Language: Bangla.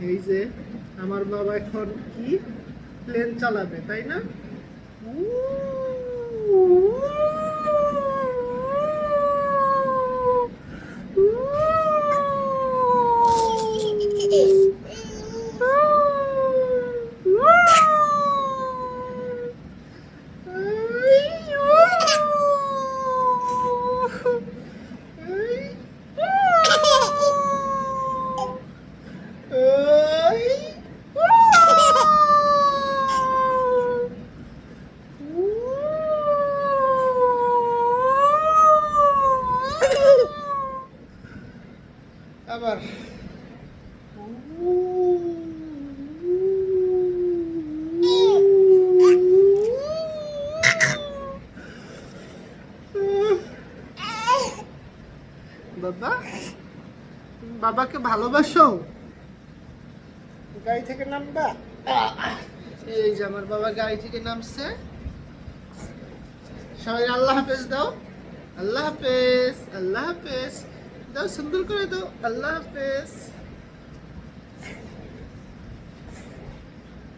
এই যে আমার বাবা এখন কি প্লেন চালাবে, তাই না? আবার বাবা, বাবাকে ভালোবাসো? গাড়ি থেকে নামবা? এই যে আমার বাবা গাড়ি থেকে নামছে। সবাই আল্লাহ হাফেজ দাও। আল্লাহ হাফেজ, আল্লাহ হাফেজ দাও, সুন্দর করে দাও। আল্লাহ হাফেজ।